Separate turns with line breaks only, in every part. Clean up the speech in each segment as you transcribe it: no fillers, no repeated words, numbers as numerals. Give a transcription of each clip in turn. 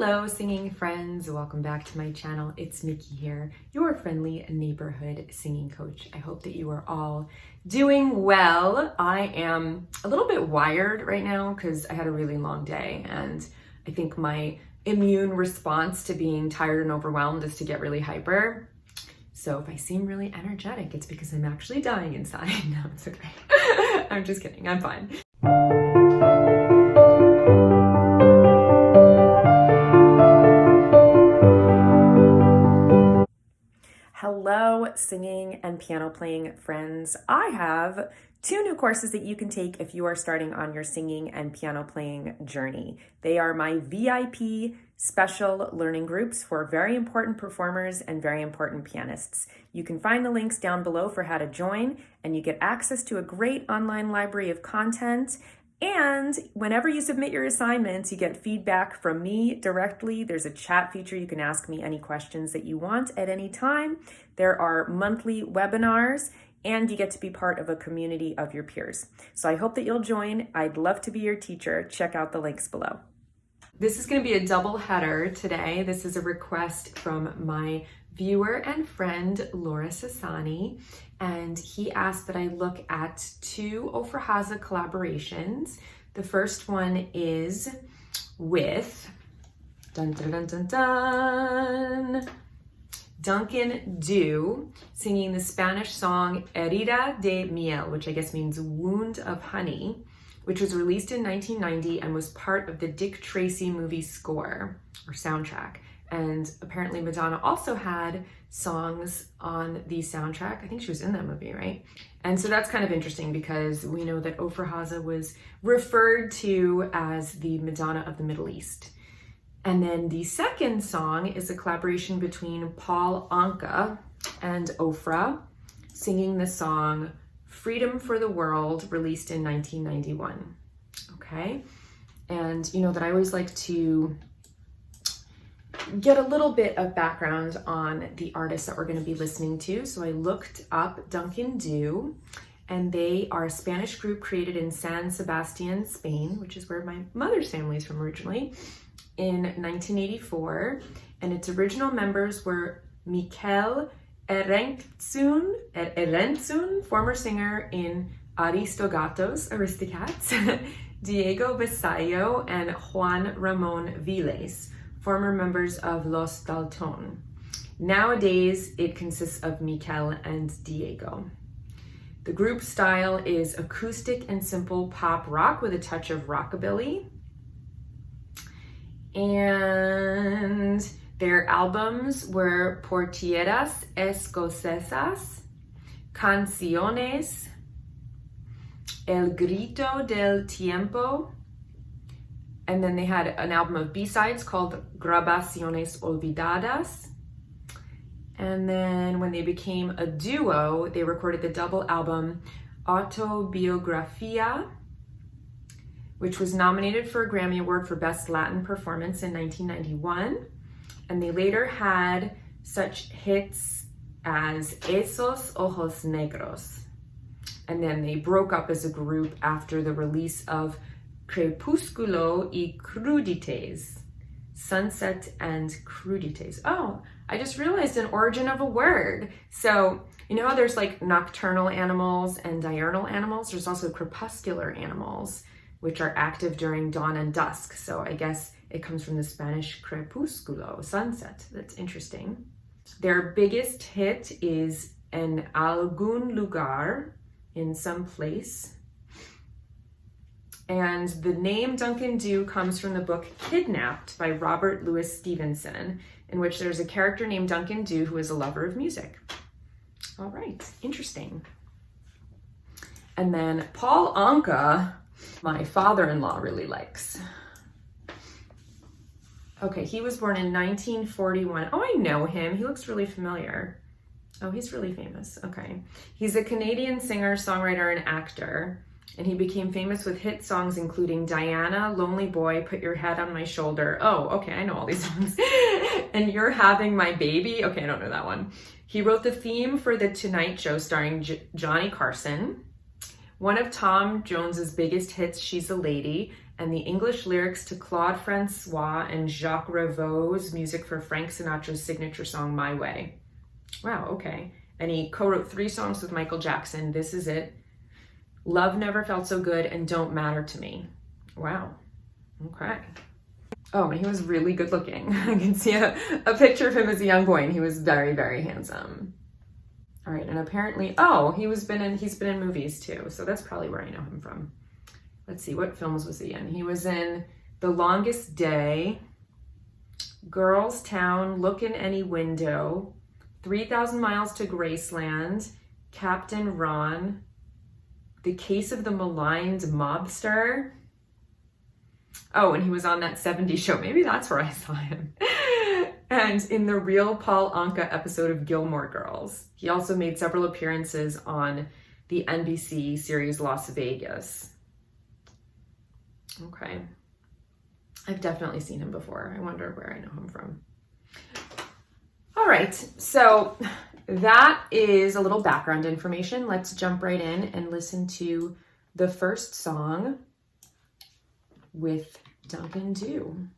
Hello, singing friends. Welcome back to my channel. It's Nikki here, your friendly neighborhood singing coach. I hope that you are all doing well. I am a little bit wired right now because I had a really long day, and I think my immune response to being tired and overwhelmed is to get really hyper. So if I seem really energetic, it's because I'm actually dying inside. No, it's okay. I'm just kidding. I'm fine. Hello, singing and piano playing friends. I have 2 new courses that you can take if you are starting on your singing and piano playing journey. They are my VIP special learning groups for very important performers and very important pianists. You can find the links down below for how to join, and you get access to a great online library of content. And whenever you submit your assignments, you get feedback from me directly. There's a chat feature. You can ask me any questions that you want at any time. There are monthly webinars, and you get to be part of a community of your peers. So I hope that you'll join. I'd love to be your teacher. Check out the links below. This is going to be a double header today. This is a request from my viewer and friend, Laura Sassani, and he asked that I look at 2 Ofra Haza collaborations. The first one is with Duncan Dhu singing the Spanish song Herida de Miel, which I guess means wound of honey, which was released in 1990 and was part of the Dick Tracy movie score or soundtrack. And apparently Madonna also had songs on the soundtrack. I think she was in that movie, right? And so that's kind of interesting because we know that Ofra Haza was referred to as the Madonna of the Middle East. And then the second song is a collaboration between Paul Anka and Ofra, singing the song Freedom for the World, released in 1991. Okay? And you know that I always like to get a little bit of background on the artists that we're going to be listening to. So I looked up Duncan Dhu, and they are a Spanish group created in San Sebastian, Spain, which is where my mother's family is from originally, in 1984. And its original members were Mikel Erentzun, former singer in Aristogatos, Aristocats, Diego Basayo, and Juan Ramon Viles, former members of Los Dalton. Nowadays, it consists of Mikel and Diego. The group style is acoustic and simple pop rock with a touch of rockabilly. And their albums were Portieras Escocesas, Canciones, El Grito del Tiempo, and then they had an album of B-sides called Grabaciones Olvidadas. And then when they became a duo, they recorded the double album Autobiografia, which was nominated for a Grammy Award for Best Latin Performance in 1991. And they later had such hits as Esos Ojos Negros. And then they broke up as a group after the release of Crepúsculo y Crudités, Sunset and Crudités. Oh, I just realized an origin of a word. So, you know how there's like nocturnal animals and diurnal animals? There's also crepuscular animals, which are active during dawn and dusk. So I guess it comes from the Spanish crepúsculo, sunset. That's interesting. Their biggest hit is En Algún Lugar, in some place. And the name Duncan Dhu comes from the book Kidnapped by Robert Louis Stevenson, in which there's a character named Duncan Dhu who is a lover of music. All right, interesting. And then Paul Anka, my father-in-law really likes. Okay, he was born in 1941. Oh, I know him. He looks really familiar. Oh, he's really famous. Okay. He's a Canadian singer, songwriter, and actor. And he became famous with hit songs including Diana, Lonely Boy, Put Your Head on My Shoulder. Oh, okay, I know all these songs. And You're Having My Baby. Okay, I don't know that one. He wrote the theme for The Tonight Show starring Johnny Carson. One of Tom Jones's biggest hits, She's a Lady, and the English lyrics to Claude Francois and Jacques Revaux's music for Frank Sinatra's signature song, My Way. Wow, okay. And he co-wrote 3 songs with Michael Jackson. This Is It, Love Never Felt So Good, and Don't Matter to Me. Wow, okay. Oh, and he was really good looking. I can see a picture of him as a young boy, and he was very, very handsome. All right, and apparently, oh, he's been in movies too, so that's probably where I know him from. Let's see, what films was he in? He was in The Longest Day, Girls Town, Look in Any Window, 3,000 Miles to Graceland, Captain Ron, The Case of the Maligned Mobster. Oh, and he was on that 70s show. Maybe that's where I saw him. And in the Real Paul Anka episode of Gilmore Girls. He also made several appearances on the NBC series Las Vegas. Okay. I've definitely seen him before. I wonder where I know him from. All right, so that is a little background information. Let's jump right in and listen to the first song with Duncan Dhu.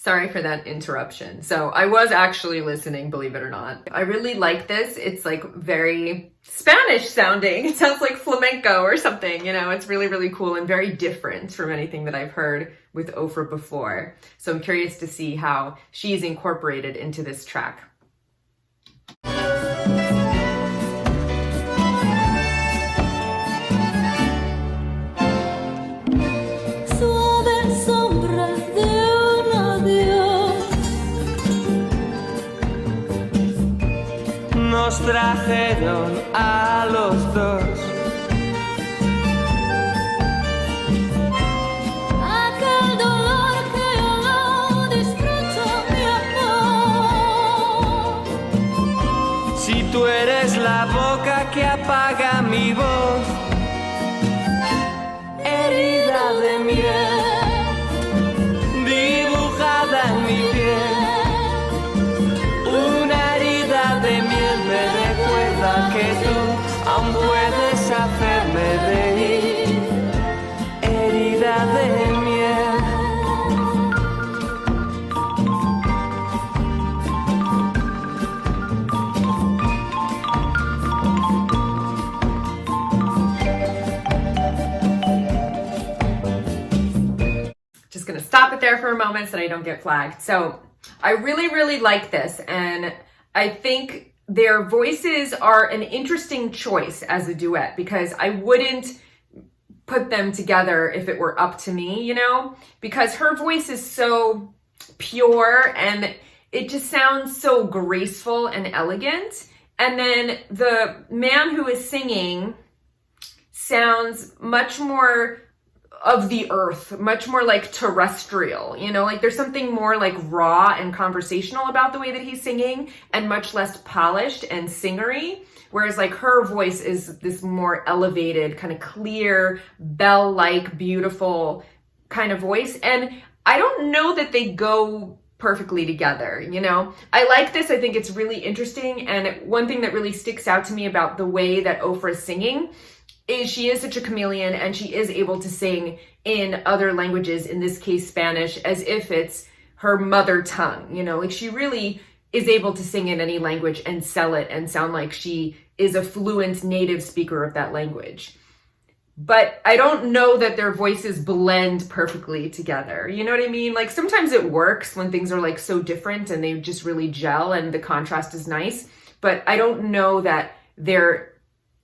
Sorry for that interruption. So I was actually listening, believe it or not. I really like this. It's like very Spanish sounding. It sounds like flamenco or something, you know, it's really, really cool and very different from anything that I've heard with Ofra before. So I'm curious to see how she's incorporated into this track.
Nos trajeron a los dos aquel dolor que yo no disfruto, mi amor. Si tú eres la boca que apaga mi voz, herida de miel dibujada en mi piel. Que tú aún puedes hacerme reír, herida de miel.
Just gonna stop it there for a moment so that I don't get flagged. So I really, really like this, and I think their voices are an interesting choice as a duet because I wouldn't put them together if it were up to me, you know, because her voice is so pure and it just sounds so graceful and elegant. And then the man who is singing sounds much more of the earth, much more like terrestrial, you know, like there's something more like raw and conversational about the way that he's singing and much less polished and singery. Whereas like her voice is this more elevated, kind of clear, bell-like, beautiful kind of voice. And I don't know that they go perfectly together, you know? I like this. I think it's really interesting. And one thing that really sticks out to me about the way that Ofra is singing is she is such a chameleon and she is able to sing in other languages, in this case Spanish, as if it's her mother tongue, you know, like she really is able to sing in any language and sell it and sound like she is a fluent native speaker of that language. but I don't know that their voices blend perfectly together. You know what I mean? Like sometimes it works when things are like so different and they just really gel and the contrast is nice, but I don't know that they're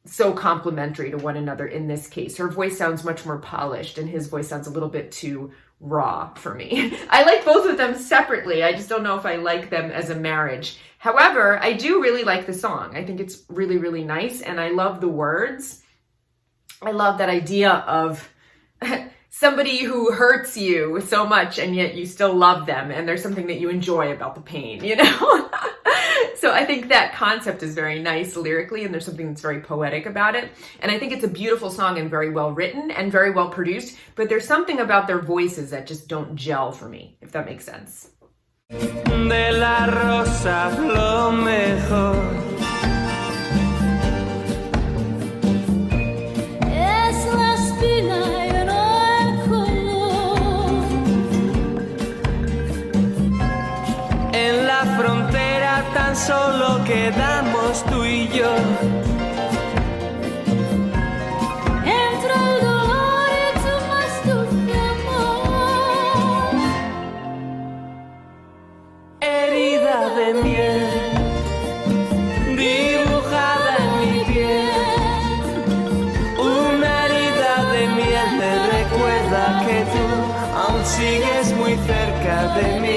so complementary to one another in this case. Her voice sounds much more polished and his voice sounds a little bit too raw for me. I like both of them separately. I just don't know if I like them as a marriage. However, I do really like the song. I think it's really, really nice and I love the words. I love that idea of somebody who hurts you so much and yet you still love them and there's something that you enjoy about the pain, you know? So I think that concept is very nice lyrically and there's something that's very poetic about it. And I think it's a beautiful song and very well written and very well produced, but there's something about their voices that just don't gel for me, if that makes sense.
De la rosa lo mejor. Tan solo quedamos tú y yo. Entre el dolor y tu más dulce amor. Herida de miel, dibujada en mi piel. Una herida de miel me recuerda que tú aún sigues muy cerca de mí.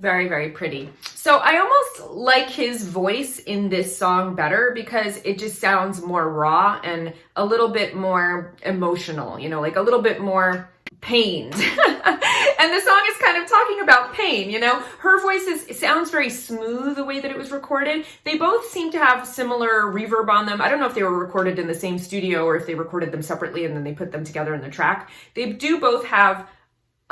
Very, very pretty. So I almost like his voice in this song better because it just sounds more raw and a little bit more emotional, you know, like a little bit more pained. And the song is kind of talking about pain, you know. Her voice it sounds very smooth the way that it was recorded. They both seem to have similar reverb on them. I don't know if they were recorded in the same studio or if they recorded them separately and then they put them together in the track. They do both have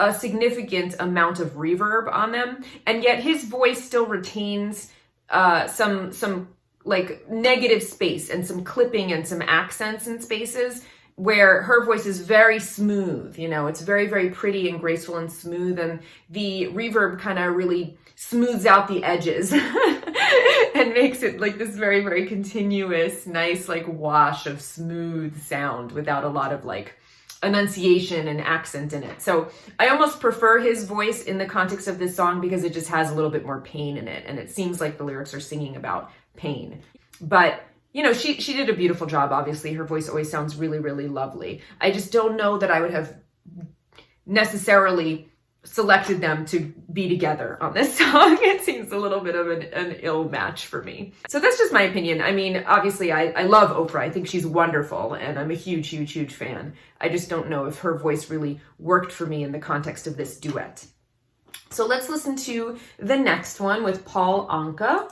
a significant amount of reverb on them, and yet his voice still retains some like negative space and some clipping and some accents and spaces where her voice is very smooth, you know, it's very, very pretty and graceful and smooth, and the reverb kind of really smooths out the edges and makes it like this very, very continuous, nice like wash of smooth sound without a lot of like enunciation and accent in it. So I almost prefer his voice in the context of this song because it just has a little bit more pain in it and it seems like the lyrics are singing about pain. But you know, she did a beautiful job. Obviously her voice always sounds really, really lovely. I just don't know that I would have necessarily selected them to be together on this song. It seems a little bit of an ill match for me. So that's just my opinion. I mean, obviously I love Ofra. I think she's wonderful and I'm a huge, huge, huge fan. I just don't know if her voice really worked for me in the context of this duet. So let's listen to the next one with Paul Anka.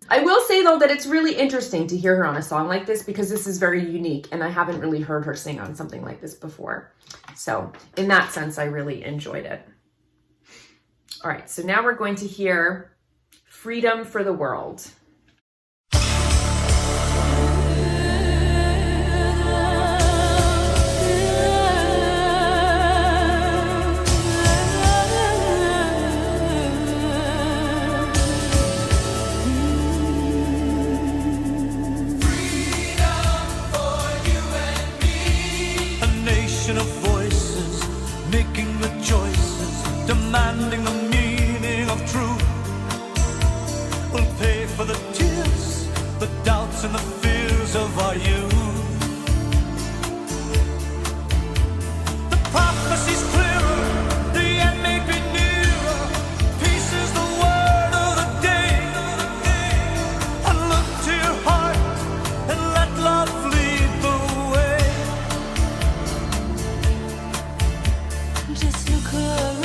I will say though that it's really interesting to hear her on a song like this because this is very unique and I haven't really heard her sing on something like this before. So in that sense, I really enjoyed it. All right, so now we're going to hear Freedom for the World.
Demanding the meaning of truth. We'll pay for the tears, the doubts and the fears of our youth. The prophecy's clearer, the end may be nearer. Peace is the word of the day. And look to your heart and let love lead the way. Just look around.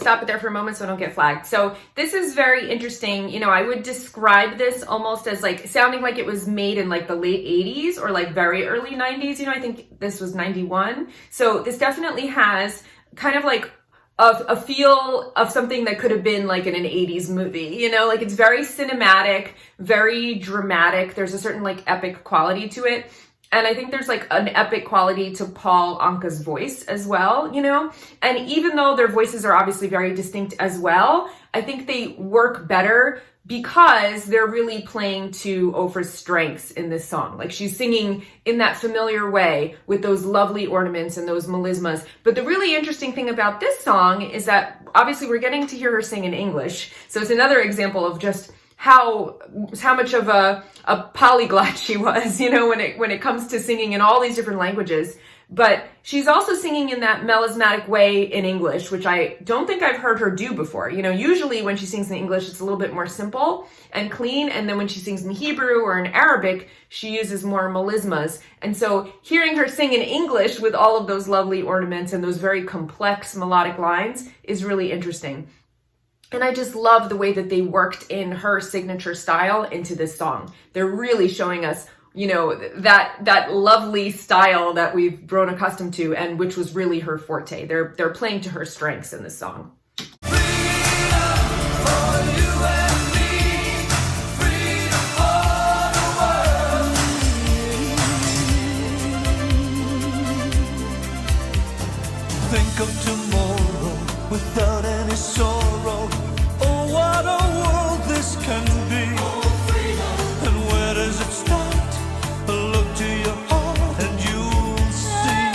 stop it there for a moment so I don't get flagged. So this is very interesting. You know, I would describe this almost as like sounding like it was made in like the late 80s or like very early 90s. You know, I think this was 91. So this definitely has kind of like a feel of something that could have been like in an 80s movie, you know, like it's very cinematic, very dramatic. There's a certain like epic quality to it. And I think there's like an epic quality to Paul Anka's voice as well, you know? And even though their voices are obviously very distinct as well, I think they work better because they're really playing to Ofra's strengths in this song. Like she's singing in that familiar way with those lovely ornaments and those melismas. But the really interesting thing about this song is that obviously we're getting to hear her sing in English. So it's another example of just how much of a polyglot she was, you know, when it comes to singing in all these different languages. But she's also singing in that melismatic way in English, which I don't think I've heard her do before. You know, usually when she sings in English, it's a little bit more simple and clean. And then when she sings in Hebrew or in Arabic, she uses more melismas. And so hearing her sing in English with all of those lovely ornaments and those very complex melodic lines is really interesting. And I just love the way that they worked in her signature style into this song. They're really showing us, you know, that lovely style that we've grown accustomed to, and which was really her forte. They're playing to her strengths in this song.
Think of tomorrow without any sorrow. Oh, what a world this can be. And where does it start? Look to your heart and you'll see.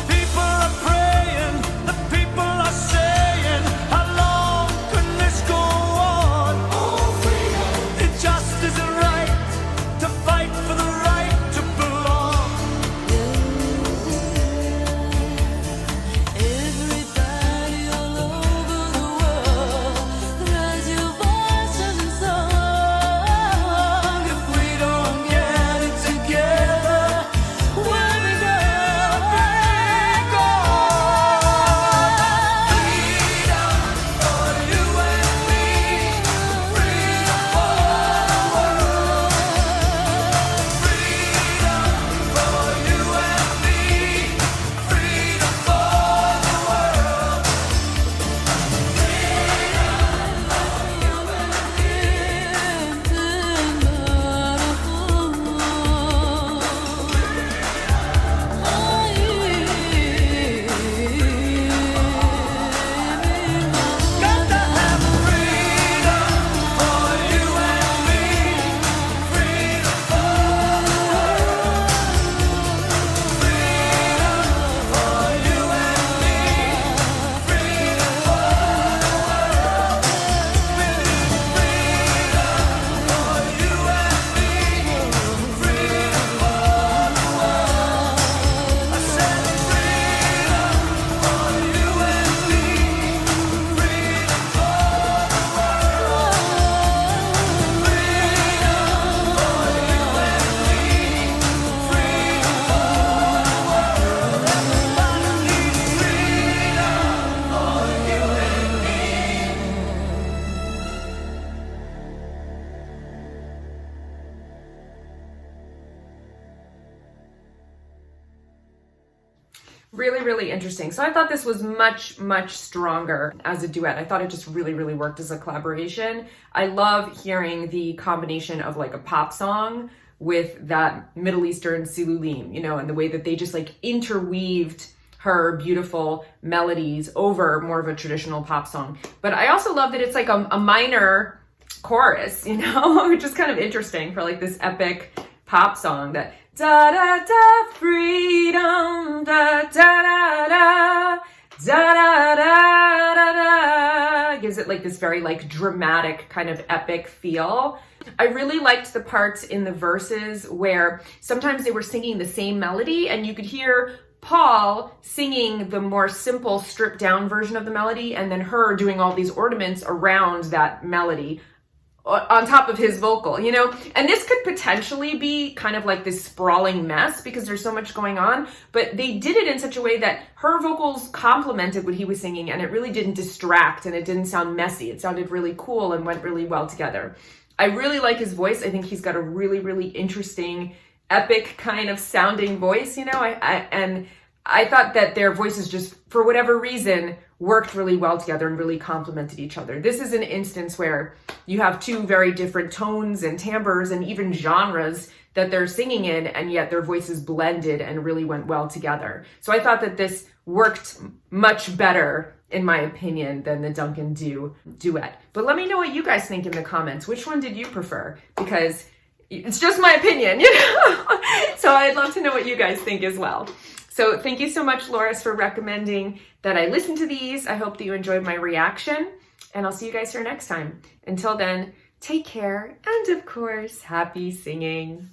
People are praying, the people are saying, how long can this go on? It just isn't right to fight for the right to belong.
Everybody all over the world, raise your voices in song.
If we don't get it together, where we gonna break on? Freedom for you and me, freedom for the world. Freedom for you and me, freedom for the world. Got to have freedom for you and me, freedom for the world. Freedom for you and me, freedom for the world. Freedom for you and me, freedom for the world. I said freedom for you and me, freedom for the world. Freedom for you and me, freedom for the world. Everybody needs freedom for you and me.
Really, really interesting. So I thought this was much, much stronger as a duet. I thought it just really, really worked as a collaboration. I love hearing the combination of like a pop song with that Middle Eastern silulim, you know, and the way that they just like interweaved her beautiful melodies over more of a traditional pop song. But I also love that it's like a minor chorus, you know, which is kind of interesting for like this epic pop song that da da da freedom da da da da da da da da da, gives it like this very like dramatic kind of epic feel. I really liked the parts in the verses where sometimes they were singing the same melody and you could hear Paul singing the more simple stripped down version of the melody and then her doing all these ornaments around that melody. on top of his vocal, you know? And this could potentially be kind of like this sprawling mess because there's so much going on, but they did it in such a way that her vocals complemented what he was singing, and it really didn't distract and it didn't sound messy. It sounded really cool and went really well together. I really like his voice. I think he's got a really, really interesting, epic kind of sounding voice, you know? And I thought that their voices just, for whatever reason, worked really well together and really complemented each other. This is an instance where you have two very different tones and timbres and even genres that they're singing in, and yet their voices blended and really went well together. So I thought that this worked much better, in my opinion, than the Duncan Dhu duet. But let me know what you guys think in the comments. Which one did you prefer? Because it's just my opinion, you know? So I'd love to know what you guys think as well. So thank you so much, Loris, for recommending that I listen to these. I hope that you enjoyed my reaction, and I'll see you guys here next time. Until then, take care, and of course, happy singing.